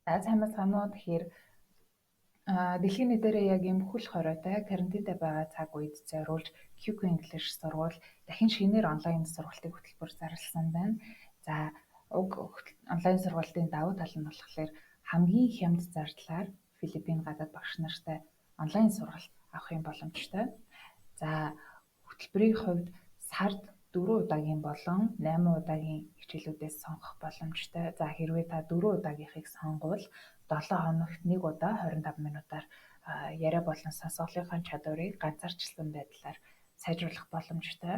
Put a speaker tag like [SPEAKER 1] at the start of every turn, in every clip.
[SPEAKER 1] За сайн байна уу? Тэгэхээр дэлхийн нийтээрээ яг ийм хөл хоройтой карантинтай байгаа цаг үед зориулж QQ English сургууль дахин шинээр онлайн сургалтын хөтөлбөр зарласан байна. За онлайн сургалтын давуу тал нь болохоор хамгийн хямд зардлаар Филиппин гадаад багш нартай онлайн сургалт авах юм боломжтой. За хөтөлбөрийн хувьд сард 4 удаагийн болон 8 удаагийн хичээлүүдээс сонгох боломжтой. За хэрвээ та 4 удаагийнхыг сонговол 7 хоногт 1 удаа 25 минутаар яриа болон сонсголынхаа чадварыг ганцаарчлсан байдлаар сайжруулах боломжтой.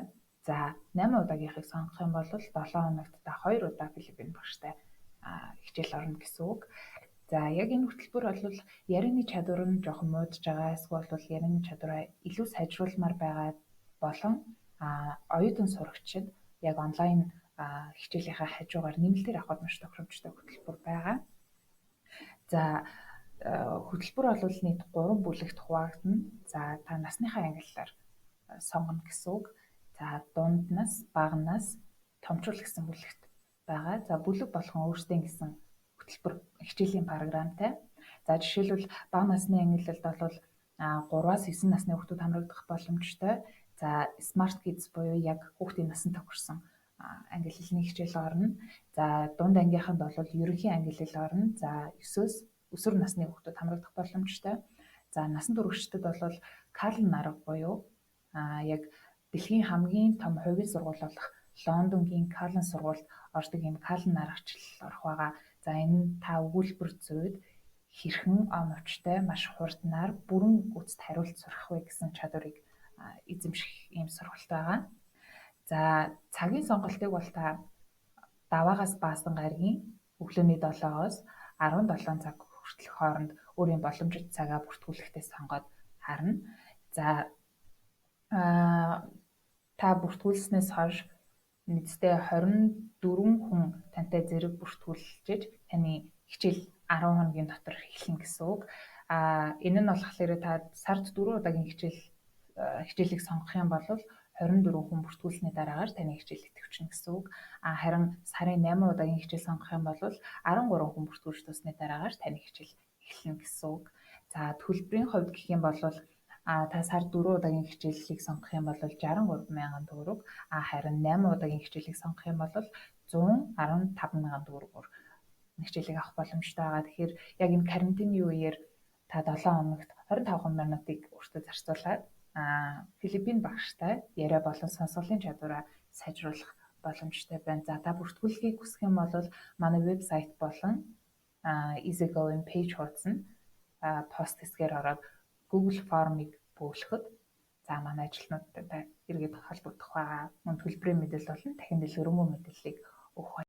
[SPEAKER 1] За 8 удаагийнхыг сонгох юм бол 7 хоногт та 2 удаа Филиппин багштай хичээл орно гэсэн үг. За яг энэ хөтөлбөр бол ярианы чадвар нь жоохон муудж байгаа, эсвэл ярианы чадвараа илүү сайжруулмаар байгаа болон оюутан сурагчид яг онлайн хичээлийнхаа хажуугаар нэмэлтээр авахд маш тохиромжтой хөтөлбөр байгаа. За хөтөлбөр бол нийт 3 бүлэгт хуваагдана. За та насныхаа ангиллаар сонгоно гэсэн үг. За дунд нас, бага нас, томчууд гэсэн бүлэгт байгаа. За бүлэг болгон өөрсдөө гэсэн хөтөлбөр хичээлийн програмтай. За жишээлбэл бага насны ангиллалд бол 3-аас 9 насны хүүхдүүд хамрагдах боломжтой. За Smart Kids буюу яг хүүхдийн насанд тохирсон англи хэлний хичээл орно. За дунд ангийнханд бол ерөнхий англи хэл орно. За 9-өөс өсвөр насны хүүхдүүд хамрагдах боломжтой. За насан туршидад бол Кален арга буюу яг дэлхийн хамгийн том хувийн сургууль болох Лондонгийн Кален сургуульд ордог юм Кален аргачлал орох байгаа. За энэ та өгүүлбэр зүйд хэрхэн оновчтой маш хурднаар бүрэн үст хариулт сурах вэ гэсэн чадварыг эзэмших ийм сургалт байгаа. За цагийн сонголтыг бол та даваагаас баасан гарагийн өглөөний 7-оос 17 цаг хүртэлх хооронд өөрийн боломжит цагаа бүртгүүлэхдээ сонгоод харна. За та бүртгүүлснээс хойш нийтдээ 24 хүн тантай зэрэг бүртгүүлж таны хичээл 10 хоногийн дотор эхэлнэ гэсэн үг. Энэ нь болохоор та сард 4 удаагийн хичээлийг сонгох юм бол 24 хүн бүртгүүлсний дараагаар таны хичээл идэвхжинэ гэсэн үг. Харин сарын 8 удаагийн хичээл сонгох юм бол 13 хүн бүртгүүлж дуусны дараагаар таны хичээл эхэлнэ гэсэн үг. За төлбөрийн хувьд гэх юм бол та сар 4 удаагийн хичээлийг сонгох юм бол 63 мянган төгрөг, харин 8 удаагийн хичээлийг сонгох юм бол 115 мянган төгрөгөөр хичээлийг авах боломжтой байгаа. Тэгэхээр яг энэ карантины үеэр та 7 хоногт 25 минутыг өөртөө зарцуулаад Филиппин багштай яриа болон сонсголын чадвараа сайжруулах боломжтой байна. За та бүртгүүлэхийг хүсэх юм бол манай вебсайт болон EasyGo-ийн пэйж хуудас нь пост хэсгээр ороод Google формыг бөглөхөд за манай ажилтнуудтай эргээд холбогдох байгаа. Мөн төлбөрийн мэдээлэл болон дахин дэлгэрэнгүй мэдээллийг өгөх